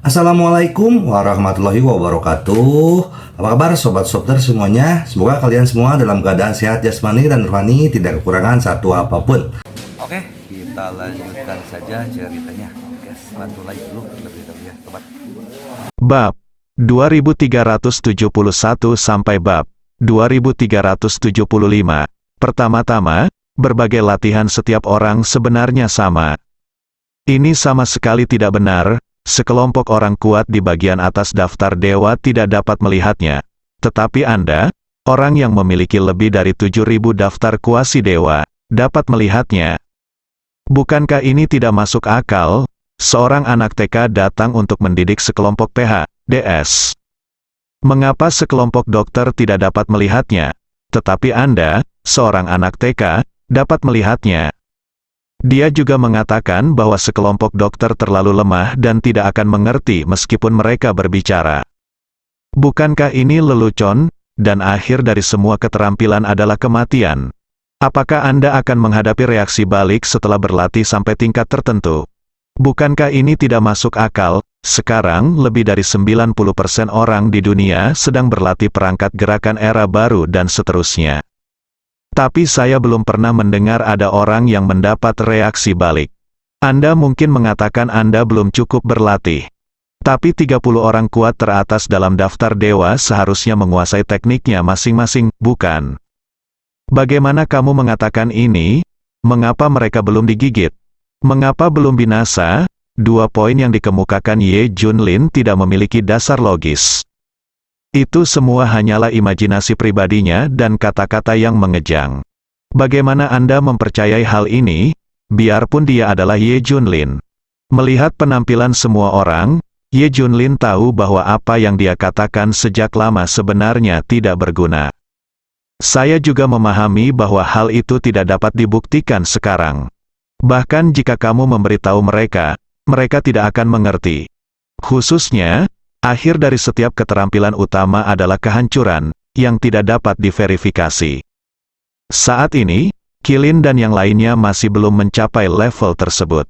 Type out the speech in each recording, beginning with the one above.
Assalamualaikum warahmatullahi wabarakatuh. Apa kabar sobat Softer semuanya? Semoga kalian semua dalam keadaan sehat jasmani dan rohani, tidak kekurangan satu apapun. Oke, kita lanjutkan saja ceritanya. Oke, bantu lagi dulu lebih ya, sobat. Bab 2371 sampai bab 2375. Pertama-tama, berbagai latihan setiap orang sebenarnya sama. Ini sama sekali tidak benar. Sekelompok orang kuat di bagian atas daftar dewa tidak dapat melihatnya. Tetapi Anda, orang yang memiliki lebih dari 7.000 daftar kuasi dewa, dapat melihatnya. Bukankah ini tidak masuk akal? Seorang anak TK datang untuk mendidik sekelompok PhDs. Mengapa sekelompok dokter tidak dapat melihatnya? Tetapi Anda, seorang anak TK, dapat melihatnya. Dia juga mengatakan bahwa sekelompok dokter terlalu lemah dan tidak akan mengerti meskipun mereka berbicara. Bukankah ini lelucon, dan akhir dari semua keterampilan adalah kematian? Apakah Anda akan menghadapi reaksi balik setelah berlatih sampai tingkat tertentu? Bukankah ini tidak masuk akal? Sekarang, lebih dari 90% orang di dunia sedang berlatih perangkat gerakan era baru dan seterusnya. Tapi saya belum pernah mendengar ada orang yang mendapat reaksi balik. Anda mungkin mengatakan Anda belum cukup berlatih. Tapi 30 orang kuat teratas dalam daftar dewa seharusnya menguasai tekniknya masing-masing, bukan? Bagaimana kamu mengatakan ini? Mengapa mereka belum digigit? Mengapa belum binasa? Dua poin yang dikemukakan Ye Junlin tidak memiliki dasar logis. Itu semua hanyalah imajinasi pribadinya dan kata-kata yang mengejang. Bagaimana Anda mempercayai hal ini? Biarpun dia adalah Ye Junlin. Melihat penampilan semua orang, Ye Junlin tahu bahwa apa yang dia katakan sejak lama sebenarnya tidak berguna. Saya juga memahami bahwa hal itu tidak dapat dibuktikan sekarang. Bahkan jika kamu memberitahu mereka, mereka tidak akan mengerti. Khususnya, akhir dari setiap keterampilan utama adalah kehancuran, yang tidak dapat diverifikasi. Saat ini, Qilin dan yang lainnya masih belum mencapai level tersebut.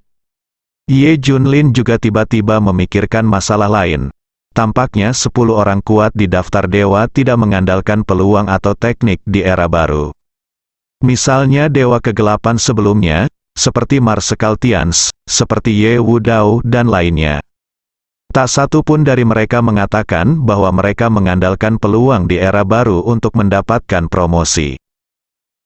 Ye Junlin juga tiba-tiba memikirkan masalah lain. Tampaknya 10 orang kuat di daftar dewa tidak mengandalkan peluang atau teknik di era baru. Misalnya dewa kegelapan sebelumnya, seperti Marsekal Tians, seperti Ye Wudao dan lainnya. Tak satu pun dari mereka mengatakan bahwa mereka mengandalkan peluang di era baru untuk mendapatkan promosi.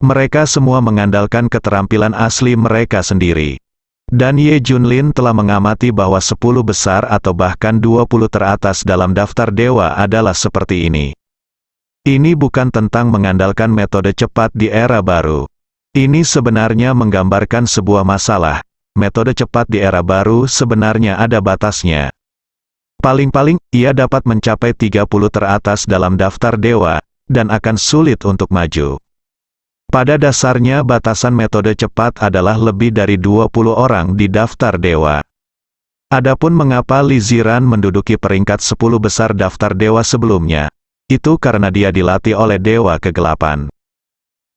Mereka semua mengandalkan keterampilan asli mereka sendiri. Dan Ye Junlin telah mengamati bahwa 10 besar atau bahkan 20 teratas dalam daftar dewa adalah seperti ini. Ini bukan tentang mengandalkan metode cepat di era baru. Ini sebenarnya menggambarkan sebuah masalah. Metode cepat di era baru sebenarnya ada batasnya. Paling-paling, ia dapat mencapai 30 teratas dalam daftar dewa, dan akan sulit untuk maju. Pada dasarnya batasan metode cepat adalah lebih dari 20 orang di daftar dewa. Adapun mengapa Li Ziran menduduki peringkat 10 besar daftar dewa sebelumnya, itu karena dia dilatih oleh dewa kegelapan.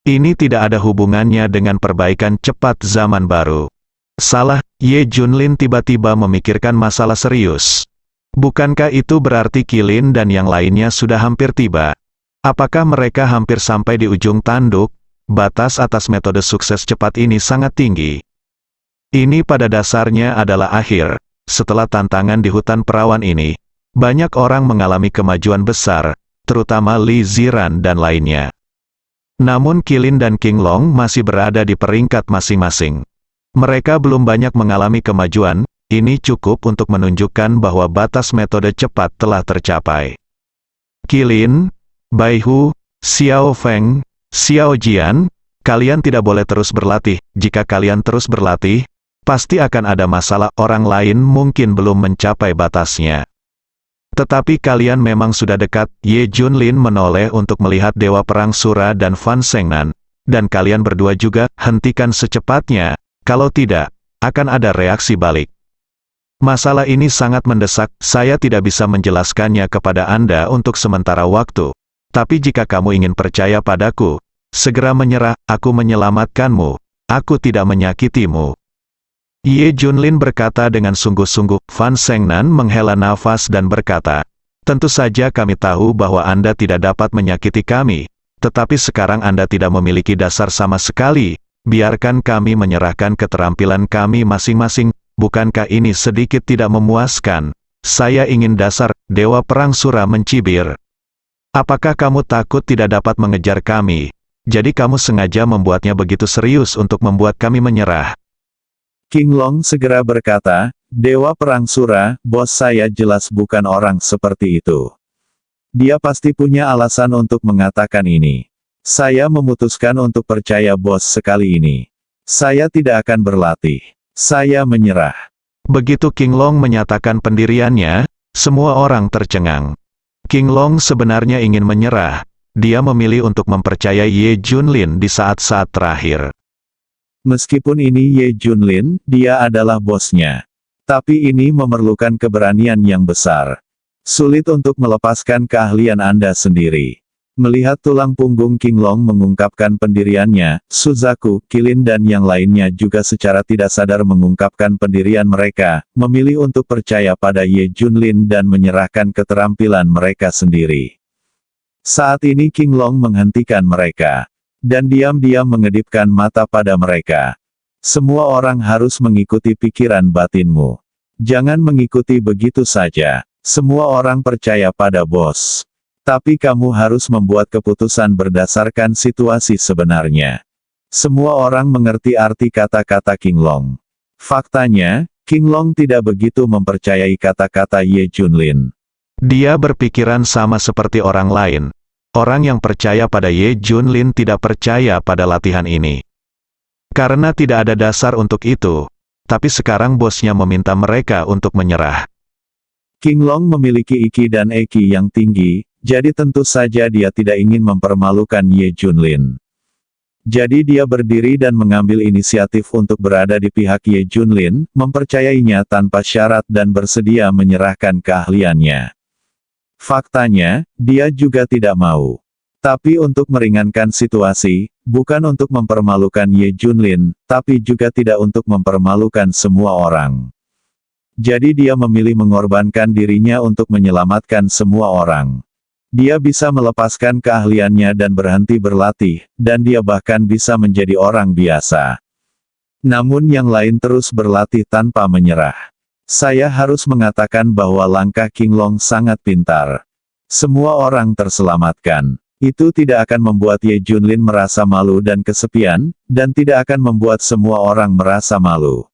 Ini tidak ada hubungannya dengan perbaikan cepat zaman baru. Salah, Ye Junlin tiba-tiba memikirkan masalah serius. Bukankah itu berarti Qilin dan yang lainnya sudah hampir tiba? Apakah mereka hampir sampai di ujung tanduk? Batas atas metode sukses cepat ini sangat tinggi. Ini pada dasarnya adalah akhir. Setelah tantangan di hutan perawan ini, banyak orang mengalami kemajuan besar, terutama Li Ziran dan lainnya. Namun Qilin dan Qinglong masih berada di peringkat masing-masing. Mereka belum banyak mengalami kemajuan. Ini cukup untuk menunjukkan bahwa batas metode cepat telah tercapai. Qilin, Bai Hu, Xiao Feng, Xiao Jian, kalian tidak boleh terus berlatih. Jika kalian terus berlatih, pasti akan ada masalah. Orang lain mungkin belum mencapai batasnya. Tetapi kalian memang sudah dekat. Ye Junlin menoleh untuk melihat Dewa Perang Sura dan Fan Shengnan. Dan kalian berdua juga, hentikan secepatnya. Kalau tidak, akan ada reaksi balik. Masalah ini sangat mendesak, saya tidak bisa menjelaskannya kepada Anda untuk sementara waktu. Tapi jika kamu ingin percaya padaku, segera menyerah, aku menyelamatkanmu, aku tidak menyakitimu. Ye Junlin berkata dengan sungguh-sungguh. Fan Shengnan menghela nafas dan berkata, tentu saja kami tahu bahwa Anda tidak dapat menyakiti kami, tetapi sekarang Anda tidak memiliki dasar sama sekali. Biarkan kami menyerahkan keterampilan kami masing-masing. Bukankah ini sedikit tidak memuaskan? Saya ingin dasar. Dewa Perang Sura mencibir. Apakah kamu takut tidak dapat mengejar kami? Jadi kamu sengaja membuatnya begitu serius untuk membuat kami menyerah. King Long segera berkata, Dewa Perang Sura, bos saya jelas bukan orang seperti itu. Dia pasti punya alasan untuk mengatakan ini. Saya memutuskan untuk percaya bos sekali ini. Saya tidak akan berlatih. Saya menyerah. Begitu King Long menyatakan pendiriannya, semua orang tercengang. King Long sebenarnya ingin menyerah. Dia memilih untuk mempercayai Ye Junlin di saat-saat terakhir. Meskipun ini Ye Junlin, dia adalah bosnya. Tapi ini memerlukan keberanian yang besar. Sulit untuk melepaskan keahlian Anda sendiri. Melihat tulang punggung King Long mengungkapkan pendiriannya, Suzaku, Kilin dan yang lainnya juga secara tidak sadar mengungkapkan pendirian mereka, memilih untuk percaya pada Ye Junlin dan menyerahkan keterampilan mereka sendiri. Saat ini King Long menghentikan mereka. Dan diam-diam mengedipkan mata pada mereka. Semua orang harus mengikuti pikiran batinmu. Jangan mengikuti begitu saja. Semua orang percaya pada bos. Tapi kamu harus membuat keputusan berdasarkan situasi sebenarnya. Semua orang mengerti arti kata-kata King Long. Faktanya, King Long tidak begitu mempercayai kata-kata Ye Junlin. Dia berpikiran sama seperti orang lain. Orang yang percaya pada Ye Junlin tidak percaya pada latihan ini. Karena tidak ada dasar untuk itu. Tapi sekarang bosnya meminta mereka untuk menyerah. King Long memiliki Iki dan Eki yang tinggi, jadi tentu saja dia tidak ingin mempermalukan Ye Junlin. Jadi dia berdiri dan mengambil inisiatif untuk berada di pihak Ye Junlin, mempercayainya tanpa syarat dan bersedia menyerahkan keahliannya. Faktanya, dia juga tidak mau. Tapi untuk meringankan situasi, bukan untuk mempermalukan Ye Junlin, tapi juga tidak untuk mempermalukan semua orang. Jadi dia memilih mengorbankan dirinya untuk menyelamatkan semua orang. Dia bisa melepaskan keahliannya dan berhenti berlatih, dan dia bahkan bisa menjadi orang biasa. Namun yang lain terus berlatih tanpa menyerah. Saya harus mengatakan bahwa langkah King Long sangat pintar. Semua orang terselamatkan. Itu tidak akan membuat Ye Junlin merasa malu dan kesepian, dan tidak akan membuat semua orang merasa malu.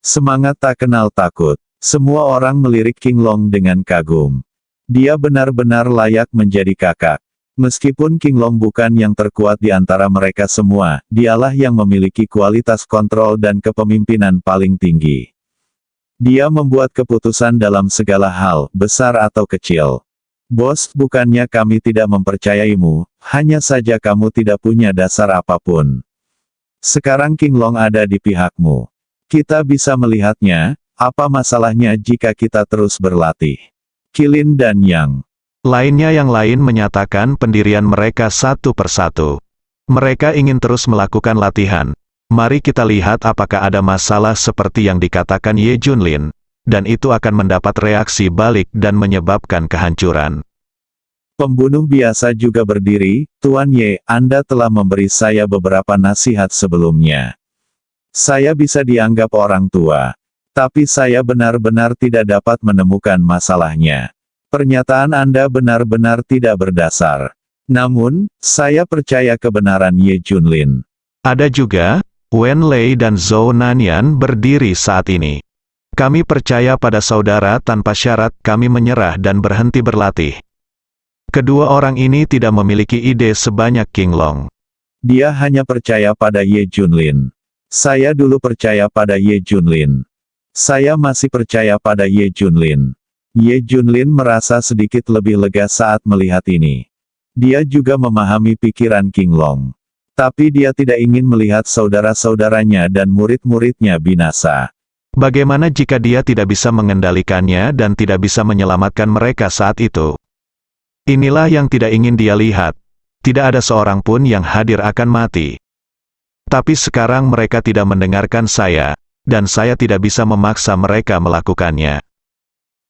Semangat tak kenal takut. Semua orang melirik King Long dengan kagum. Dia benar-benar layak menjadi kakak. Meskipun King Long bukan yang terkuat di antara mereka semua, dialah yang memiliki kualitas kontrol dan kepemimpinan paling tinggi. Dia membuat keputusan dalam segala hal, besar atau kecil. Bos, bukannya kami tidak mempercayaimu, hanya saja kamu tidak punya dasar apapun. Sekarang King Long ada di pihakmu. Kita bisa melihatnya, apa masalahnya jika kita terus berlatih? Kilin dan Yang Lainnya yang lain menyatakan pendirian mereka satu persatu. Mereka ingin terus melakukan latihan. Mari kita lihat apakah ada masalah seperti yang dikatakan Ye Junlin. Dan itu akan mendapat reaksi balik dan menyebabkan kehancuran. Pembunuh biasa juga berdiri, Tuan Ye, Anda telah memberi saya beberapa nasihat sebelumnya. Saya bisa dianggap orang tua. Tapi saya benar-benar tidak dapat menemukan masalahnya. Pernyataan Anda benar-benar tidak berdasar. Namun, saya percaya kebenaran Ye Junlin. Ada juga, Wen Lei dan Zhou Nanian berdiri saat ini. Kami percaya pada saudara tanpa syarat, kami menyerah dan berhenti berlatih. Kedua orang ini tidak memiliki ide sebanyak King Long. Dia hanya percaya pada Ye Junlin. Saya dulu percaya pada Ye Junlin. Saya masih percaya pada Ye Junlin. Ye Junlin merasa sedikit lebih lega saat melihat ini. Dia juga memahami pikiran King Long. Tapi dia tidak ingin melihat saudara-saudaranya dan murid-muridnya binasa. Bagaimana jika dia tidak bisa mengendalikannya dan tidak bisa menyelamatkan mereka saat itu? Inilah yang tidak ingin dia lihat. Tidak ada seorang pun yang hadir akan mati. Tapi sekarang mereka tidak mendengarkan saya. dan saya tidak bisa memaksa mereka melakukannya.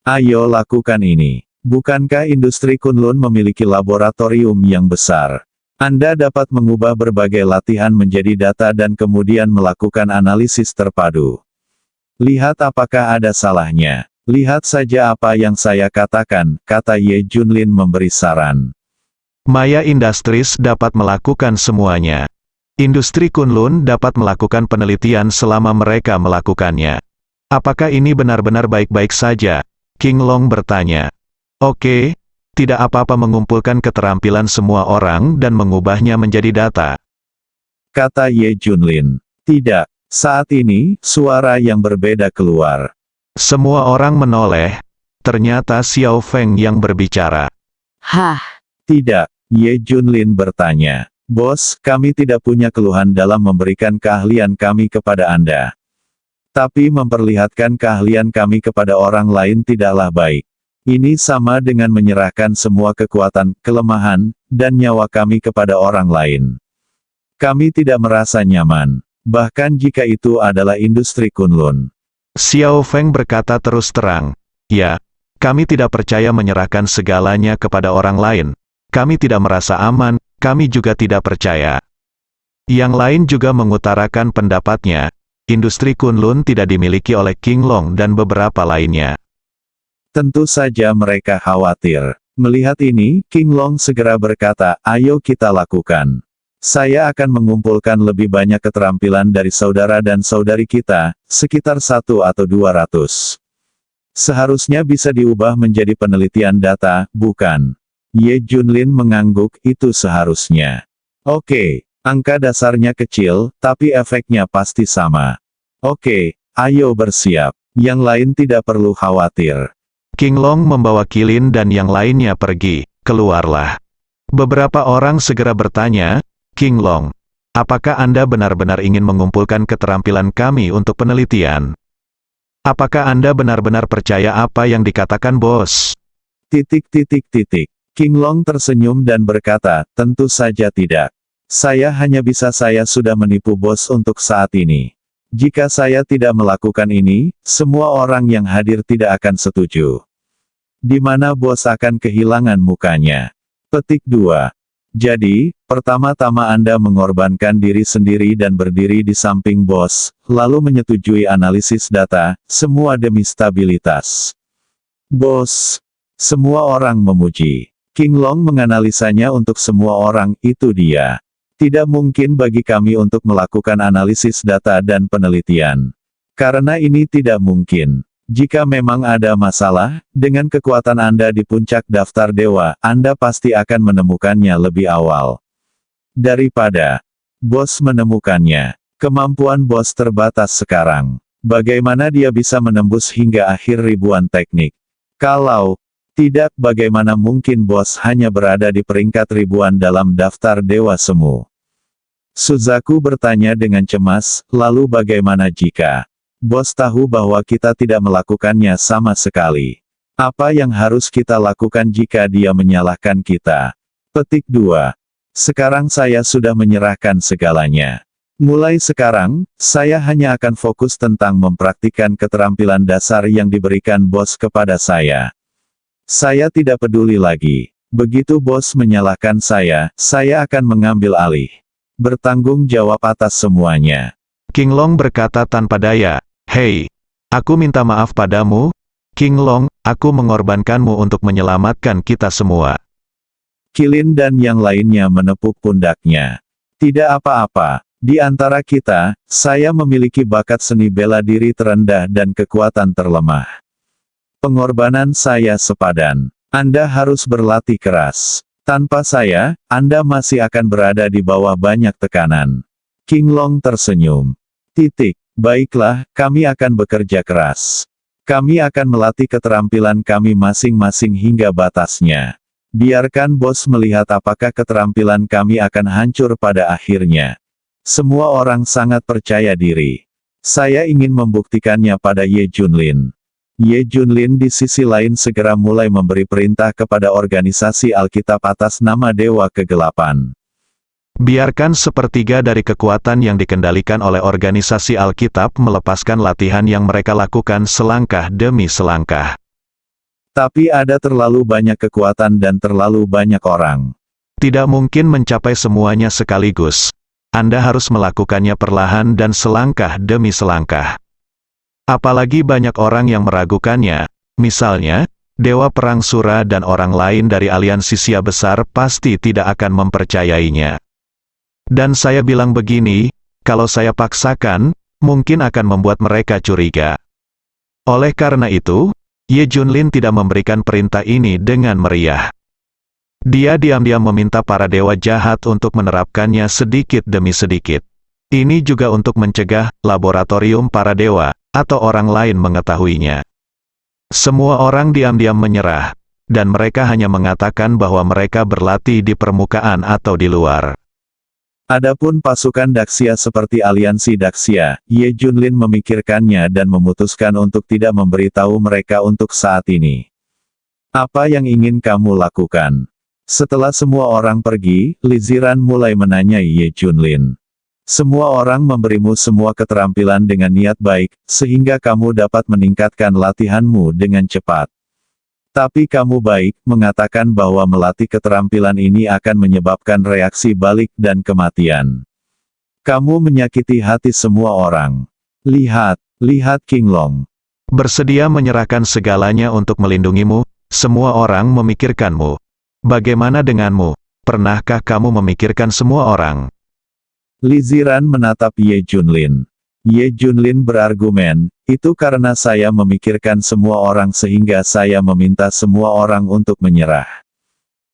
Ayo lakukan ini. Bukankah industri Kunlun memiliki laboratorium yang besar? Anda dapat mengubah berbagai latihan menjadi data dan kemudian melakukan analisis terpadu. Lihat apakah ada salahnya. Lihat saja apa yang saya katakan, kata Ye Junlin memberi saran. Maya Industries dapat melakukan semuanya. Industri Kunlun dapat melakukan penelitian selama mereka melakukannya. Apakah ini benar-benar baik-baik saja? King Long bertanya. Oke, tidak apa-apa mengumpulkan keterampilan semua orang dan mengubahnya menjadi data. Kata Ye Junlin. Tidak. Saat ini, suara yang berbeda keluar. Semua orang menoleh. Ternyata Xiao Feng yang berbicara. Hah, Tidak. Ye Junlin bertanya. Bos, kami tidak punya keluhan dalam memberikan keahlian kami kepada Anda. Tapi memperlihatkan keahlian kami kepada orang lain tidaklah baik. Ini sama dengan menyerahkan semua kekuatan, kelemahan, dan nyawa kami kepada orang lain. Kami tidak merasa nyaman. Bahkan jika itu adalah industri Kunlun. Xiao Feng berkata terus terang. Ya, kami tidak percaya menyerahkan segalanya kepada orang lain. Kami tidak merasa aman, kami juga tidak percaya. Yang lain juga mengutarakan pendapatnya. Industri Kunlun tidak dimiliki oleh King Long dan beberapa lainnya. Tentu saja mereka khawatir. Melihat ini, King Long segera berkata, ayo kita lakukan. Saya akan mengumpulkan lebih banyak keterampilan dari saudara dan saudari kita, sekitar 1 atau 200. Seharusnya bisa diubah menjadi penelitian data, bukan? Ye Junlin mengangguk, itu seharusnya. Oke, angka dasarnya kecil, tapi efeknya pasti sama. Oke, ayo bersiap. Yang lain tidak perlu khawatir. King Long membawa Kilin dan yang lainnya pergi. Keluarlah. Beberapa orang segera bertanya, King Long, apakah Anda benar-benar ingin mengumpulkan keterampilan kami untuk penelitian? Apakah Anda benar-benar percaya apa yang dikatakan bos? King Long tersenyum dan berkata, tentu saja tidak. Saya sudah menipu bos untuk saat ini. Jika saya tidak melakukan ini, semua orang yang hadir tidak akan setuju. Di mana bos akan kehilangan mukanya. Petik 2. Jadi, pertama-tama Anda mengorbankan diri sendiri dan berdiri di samping bos, lalu menyetujui analisis data, semua demi stabilitas. Bos. Semua orang memuji. King Long menganalisanya untuk semua orang, itu dia. Tidak mungkin bagi kami untuk melakukan analisis data dan penelitian. Karena ini tidak mungkin. Jika memang ada masalah, dengan kekuatan Anda di puncak daftar dewa, Anda pasti akan menemukannya lebih awal. Daripada bos menemukannya. Kemampuan bos terbatas sekarang. Bagaimana dia bisa menembus hingga akhir ribuan teknik? Kalau tidak, bagaimana mungkin bos hanya berada di peringkat ribuan dalam daftar dewa semu? Suzaku bertanya dengan cemas, lalu bagaimana jika bos tahu bahwa kita tidak melakukannya sama sekali? Apa yang harus kita lakukan jika dia menyalahkan kita? Petik 2. Sekarang saya sudah menyerahkan segalanya. Mulai sekarang, saya hanya akan fokus tentang mempraktikkan keterampilan dasar yang diberikan bos kepada saya. Saya tidak peduli lagi. Begitu bos menyalahkan saya akan mengambil alih. Bertanggung jawab atas semuanya. King Long berkata tanpa daya, hei, aku minta maaf padamu, King Long, aku mengorbankanmu untuk menyelamatkan kita semua. Kilin dan yang lainnya menepuk pundaknya. Tidak apa-apa, di antara kita, saya memiliki bakat seni bela diri terendah dan kekuatan terlemah. Pengorbanan saya sepadan. Anda harus berlatih keras. Tanpa saya, Anda masih akan berada di bawah banyak tekanan. King Long tersenyum. Baiklah, kami akan bekerja keras. Kami akan melatih keterampilan kami masing-masing hingga batasnya. Biarkan bos melihat apakah keterampilan kami akan hancur pada akhirnya. Semua orang sangat percaya diri. Saya ingin membuktikannya pada Ye Junlin. Ye Junlin di sisi lain segera mulai memberi perintah kepada organisasi Alkitab atas nama Dewa Kegelapan. Biarkan sepertiga dari kekuatan yang dikendalikan oleh organisasi Alkitab melepaskan latihan yang mereka lakukan selangkah demi selangkah. Tapi ada terlalu banyak kekuatan dan terlalu banyak orang. Tidak mungkin mencapai semuanya sekaligus. Anda harus melakukannya perlahan dan selangkah demi selangkah. Apalagi banyak orang yang meragukannya, misalnya, Dewa Perang Sura dan orang lain dari aliansi Sia besar pasti tidak akan mempercayainya. Dan saya bilang begini, kalau saya paksakan, mungkin akan membuat mereka curiga. Oleh karena itu, Ye Junlin tidak memberikan perintah ini dengan meriah. Dia diam-diam meminta para dewa jahat untuk menerapkannya sedikit demi sedikit. Ini juga untuk mencegah laboratorium para dewa, atau orang lain mengetahuinya. Semua orang diam-diam menyerah, dan mereka hanya mengatakan bahwa mereka berlatih di permukaan atau di luar. Adapun pasukan Daxia seperti aliansi Daxia, Ye Junlin memikirkannya dan memutuskan untuk tidak memberitahu mereka untuk saat ini. Apa yang ingin kamu lakukan? Setelah semua orang pergi, Li Ziran mulai menanyai Ye Junlin. Semua orang memberimu semua keterampilan dengan niat baik, sehingga kamu dapat meningkatkan latihanmu dengan cepat. Tapi kamu baik, mengatakan bahwa melatih keterampilan ini akan menyebabkan reaksi balik dan kematian. Kamu menyakiti hati semua orang. Lihat King Long. Bersedia menyerahkan segalanya untuk melindungimu, semua orang memikirkanmu. Bagaimana denganmu? Pernahkah kamu memikirkan semua orang? Li Ziran menatap Ye Junlin. Ye Junlin berargumen, itu karena saya memikirkan semua orang sehingga saya meminta semua orang untuk menyerah.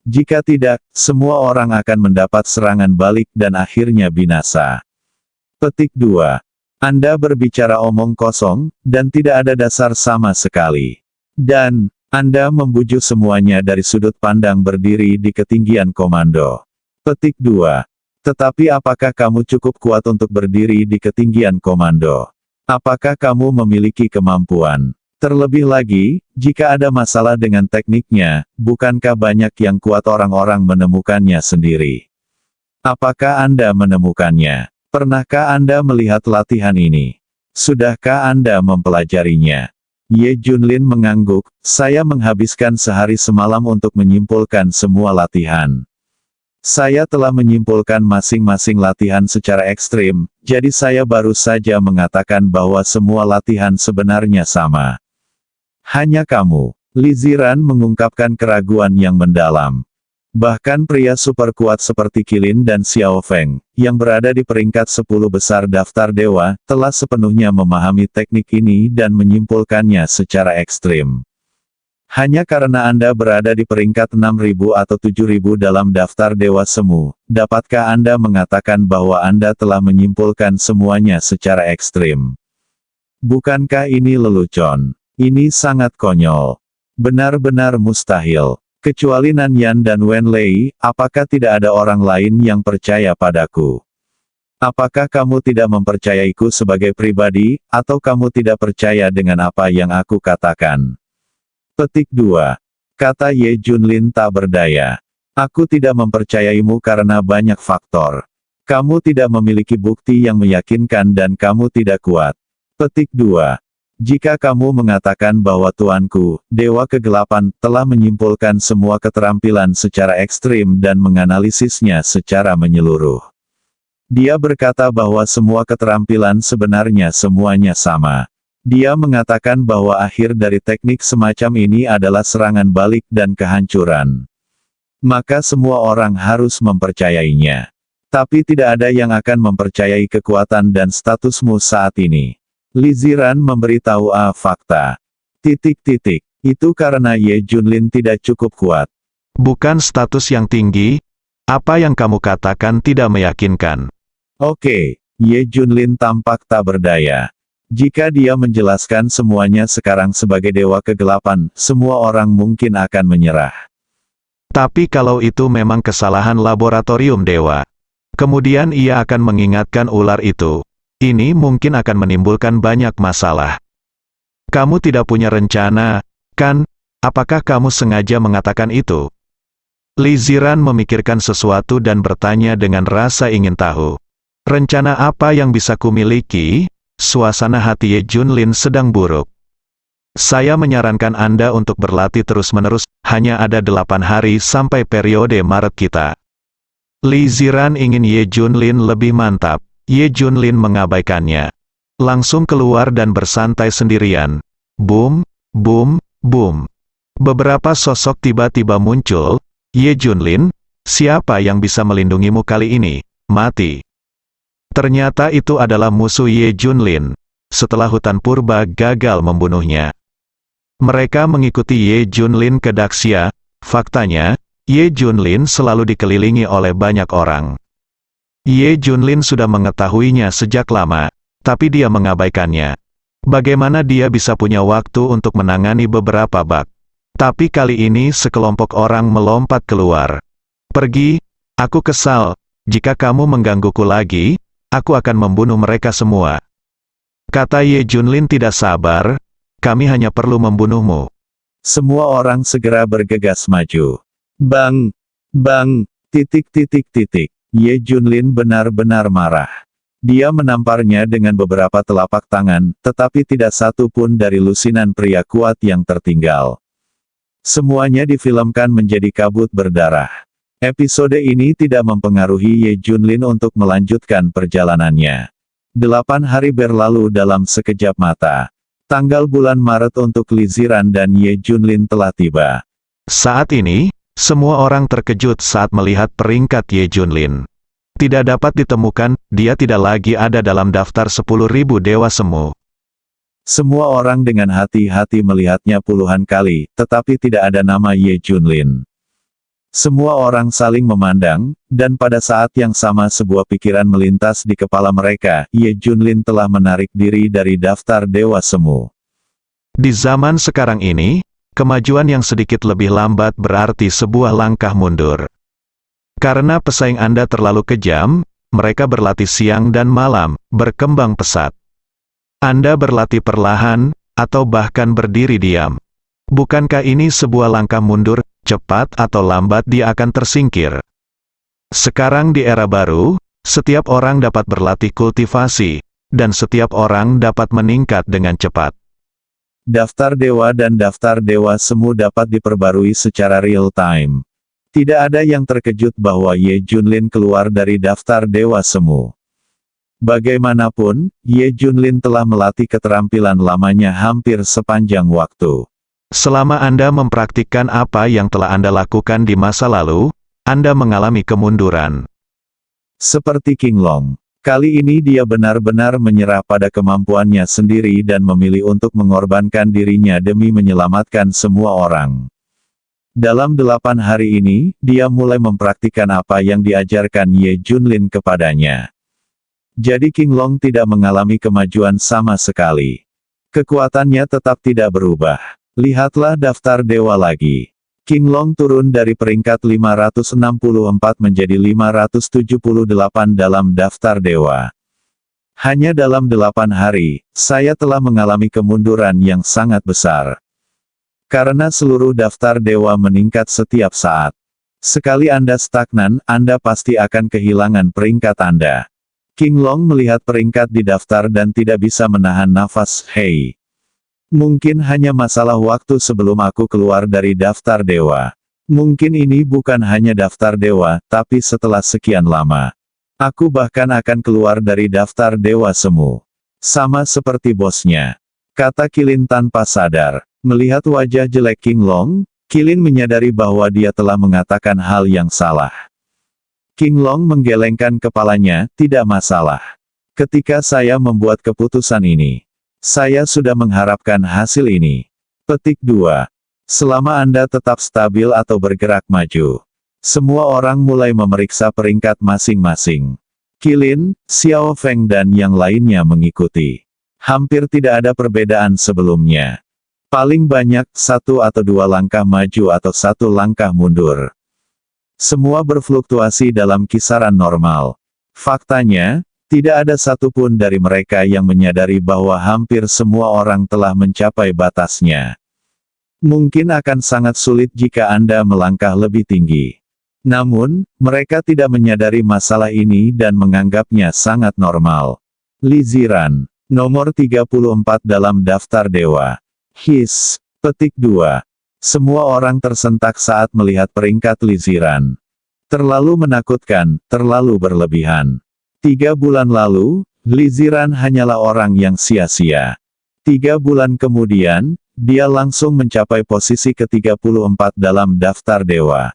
Jika tidak, semua orang akan mendapat serangan balik dan akhirnya binasa. Petik 2. Anda berbicara omong kosong, dan tidak ada dasar sama sekali. Dan, Anda membujuk semuanya dari sudut pandang berdiri di ketinggian komando. Petik 2. Tetapi apakah kamu cukup kuat untuk berdiri di ketinggian komando? Apakah kamu memiliki kemampuan? Terlebih lagi, jika ada masalah dengan tekniknya, bukankah banyak yang kuat orang-orang menemukannya sendiri? Apakah Anda menemukannya? Pernahkah Anda melihat latihan ini? Sudahkah Anda mempelajarinya? Ye Junlin mengangguk, saya menghabiskan sehari semalam untuk menyimpulkan semua latihan. Saya telah menyimpulkan masing-masing latihan secara ekstrim, jadi saya baru saja mengatakan bahwa semua latihan sebenarnya sama. Hanya kamu. Li Ziran mengungkapkan keraguan yang mendalam. Bahkan pria super kuat seperti Qilin dan Xiao Feng, yang berada di peringkat 10 besar daftar dewa, telah sepenuhnya memahami teknik ini dan menyimpulkannya secara ekstrim. Hanya karena Anda berada di peringkat 6.000 atau 7.000 dalam daftar dewa semu, dapatkah Anda mengatakan bahwa Anda telah menyimpulkan semuanya secara ekstrim? Bukankah ini lelucon? Ini sangat konyol. Benar-benar mustahil. Kecuali Nanyan dan Wen Lei, apakah tidak ada orang lain yang percaya padaku? Apakah kamu tidak mempercayaiku sebagai pribadi, atau kamu tidak percaya dengan apa yang aku katakan? Petik 2. Kata Ye Junlin tak berdaya. Aku tidak mempercayaimu karena banyak faktor. Kamu tidak memiliki bukti yang meyakinkan dan kamu tidak kuat. Petik 2. Jika kamu mengatakan bahwa Tuanku, Dewa Kegelapan, telah menyimpulkan semua keterampilan secara ekstrim dan menganalisisnya secara menyeluruh. Dia berkata bahwa semua keterampilan sebenarnya semuanya sama. Dia mengatakan bahwa akhir dari teknik semacam ini adalah serangan balik dan kehancuran. Maka semua orang harus mempercayainya. Tapi tidak ada yang akan mempercayai kekuatan dan statusmu saat ini. Li Ziran memberitahu fakta. Itu karena Ye Junlin tidak cukup kuat. Bukan status yang tinggi, apa yang kamu katakan tidak meyakinkan. Oke, Ye Junlin tampak tak berdaya. Jika dia menjelaskan semuanya sekarang sebagai Dewa Kegelapan, semua orang mungkin akan menyerah. Tapi kalau itu memang kesalahan laboratorium dewa, kemudian ia akan mengingatkan ular itu. Ini mungkin akan menimbulkan banyak masalah. Kamu tidak punya rencana, kan? Apakah kamu sengaja mengatakan itu? Li Ziran memikirkan sesuatu dan bertanya dengan rasa ingin tahu. Rencana apa yang bisa kumiliki? Suasana hati Ye Junlin sedang buruk. Saya menyarankan Anda untuk berlatih terus-menerus, hanya ada 8 hari sampai periode Maret kita. Li Ziran ingin Ye Junlin lebih mantap. Ye Junlin mengabaikannya. Langsung keluar dan bersantai sendirian. Boom, boom, boom. Beberapa sosok tiba-tiba muncul. Ye Junlin, siapa yang bisa melindungimu kali ini? Mati. Ternyata itu adalah musuh Ye Junlin. Setelah hutan purba gagal membunuhnya, mereka mengikuti Ye Junlin ke Daxia. Faktanya, Ye Junlin selalu dikelilingi oleh banyak orang. Ye Junlin sudah mengetahuinya sejak lama, tapi dia mengabaikannya. Bagaimana dia bisa punya waktu untuk menangani beberapa bug? Tapi kali ini sekelompok orang melompat keluar. Pergi, aku kesal. Jika kamu menggangguku lagi, aku akan membunuh mereka semua. Kata Ye Junlin tidak sabar, kami hanya perlu membunuhmu. Semua orang segera bergegas maju. Bang! Bang! Titik titik titik. Ye Junlin benar-benar marah. Dia menamparnya dengan beberapa telapak tangan, tetapi tidak satu pun dari lusinan pria kuat yang tertinggal. Semuanya difilmkan menjadi kabut berdarah. Episode ini tidak mempengaruhi Ye Junlin untuk melanjutkan perjalanannya. 8 hari berlalu dalam sekejap mata. Tanggal bulan Maret untuk Li Ziran dan Ye Junlin telah tiba. Saat ini, semua orang terkejut saat melihat peringkat Ye Junlin. Tidak dapat ditemukan, dia tidak lagi ada dalam daftar 10.000 dewa semu. Semua orang dengan hati-hati melihatnya puluhan kali, tetapi tidak ada nama Ye Junlin. Semua orang saling memandang, dan pada saat yang sama sebuah pikiran melintas di kepala mereka, Ye Junlin telah menarik diri dari daftar dewa semu. Di zaman sekarang ini, kemajuan yang sedikit lebih lambat berarti sebuah langkah mundur. Karena pesaing Anda terlalu kejam, mereka berlatih siang dan malam, berkembang pesat. Anda berlatih perlahan, atau bahkan berdiri diam. Bukankah ini sebuah langkah mundur, cepat atau lambat dia akan tersingkir? Sekarang di era baru, setiap orang dapat berlatih kultivasi, dan setiap orang dapat meningkat dengan cepat. Daftar dewa dan daftar dewa semu dapat diperbarui secara real-time. Tidak ada yang terkejut bahwa Ye Junlin keluar dari daftar dewa semu. Bagaimanapun, Ye Junlin telah melatih keterampilan lamanya hampir sepanjang waktu. Selama Anda mempraktikkan apa yang telah Anda lakukan di masa lalu, Anda mengalami kemunduran. Seperti King Long, kali ini dia benar-benar menyerah pada kemampuannya sendiri dan memilih untuk mengorbankan dirinya demi menyelamatkan semua orang. Dalam 8 hari ini, dia mulai mempraktikkan apa yang diajarkan Ye Junlin kepadanya. Jadi King Long tidak mengalami kemajuan sama sekali. Kekuatannya tetap tidak berubah. Lihatlah daftar dewa lagi. King Long turun dari peringkat 564 menjadi 578 dalam daftar dewa. Hanya dalam 8 hari, saya telah mengalami kemunduran yang sangat besar. Karena seluruh daftar dewa meningkat setiap saat. Sekali Anda stagnan, Anda pasti akan kehilangan peringkat Anda. King Long melihat peringkat di daftar dan tidak bisa menahan nafas. Hei. Mungkin hanya masalah waktu sebelum aku keluar dari daftar dewa. Mungkin ini bukan hanya daftar dewa, tapi setelah sekian lama. Aku bahkan akan keluar dari daftar dewa semu. Sama seperti bosnya. Kata Qilin tanpa sadar. Melihat wajah jelek King Long, Qilin menyadari bahwa dia telah mengatakan hal yang salah. King Long menggelengkan kepalanya, tidak masalah. Ketika saya membuat keputusan ini, saya sudah mengharapkan hasil ini. Petik 2. Selama Anda tetap stabil atau bergerak maju, semua orang mulai memeriksa peringkat masing-masing. Qilin, Xiao Feng dan yang lainnya mengikuti. Hampir tidak ada perbedaan sebelumnya. Paling banyak, 1 atau 2 langkah maju atau 1 langkah mundur. Semua berfluktuasi dalam kisaran normal. Faktanya, tidak ada satupun dari mereka yang menyadari bahwa hampir semua orang telah mencapai batasnya. Mungkin akan sangat sulit jika Anda melangkah lebih tinggi. Namun, mereka tidak menyadari masalah ini dan menganggapnya sangat normal. Liziran, nomor 34 dalam daftar dewa. His, petik 2. Semua orang tersentak saat melihat peringkat Liziran. Terlalu menakutkan, terlalu berlebihan. 3 bulan lalu, Liziran hanyalah orang yang sia-sia. 3 bulan kemudian, dia langsung mencapai posisi ke-34 dalam daftar dewa.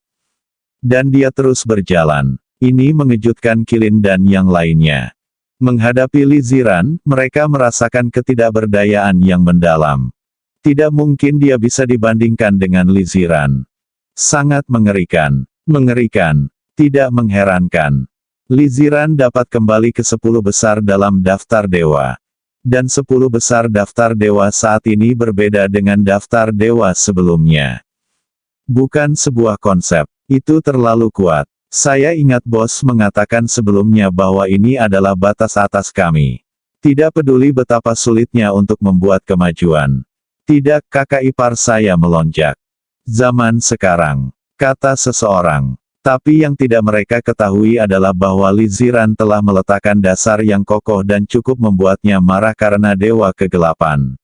Dan dia terus berjalan. Ini mengejutkan Qilin dan yang lainnya. Menghadapi Liziran, mereka merasakan ketidakberdayaan yang mendalam. Tidak mungkin dia bisa dibandingkan dengan Liziran. Sangat mengerikan. Mengerikan. Tidak mengherankan. Liziran dapat kembali ke 10 besar dalam daftar dewa. Dan 10 besar daftar dewa saat ini berbeda dengan daftar dewa sebelumnya. Bukan sebuah konsep. Itu terlalu kuat. Saya ingat bos mengatakan sebelumnya bahwa ini adalah batas atas kami. Tidak peduli betapa sulitnya untuk membuat kemajuan. Tidak, kakak ipar saya melonjak. Zaman sekarang, kata seseorang. Tapi yang tidak mereka ketahui adalah bahwa Liziran telah meletakkan dasar yang kokoh dan cukup membuatnya marah karena dewa kegelapan.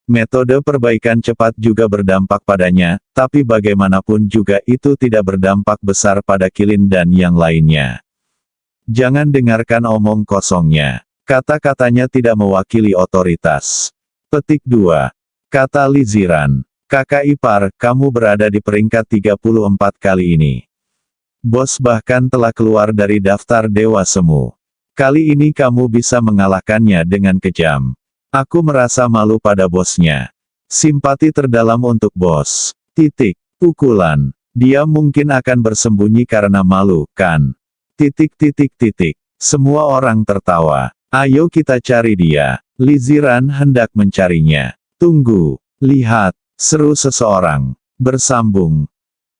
Metode perbaikan cepat juga berdampak padanya, tapi bagaimanapun juga itu tidak berdampak besar pada Qilin dan yang lainnya. Jangan dengarkan omong kosongnya. Kata-katanya tidak mewakili otoritas. Petik 2. Kata Liziran. Kakak ipar, kamu berada di peringkat 34 kali ini. Bos bahkan telah keluar dari daftar dewa semu. Kali ini kamu bisa mengalahkannya dengan kejam. Aku merasa malu pada bosnya. Simpati terdalam untuk bos. Titik. Pukulan. Dia mungkin akan bersembunyi karena malu, kan? Titik. Semua orang tertawa. Ayo kita cari dia. Liziran hendak mencarinya. Tunggu. Lihat. Seru seseorang. Bersambung.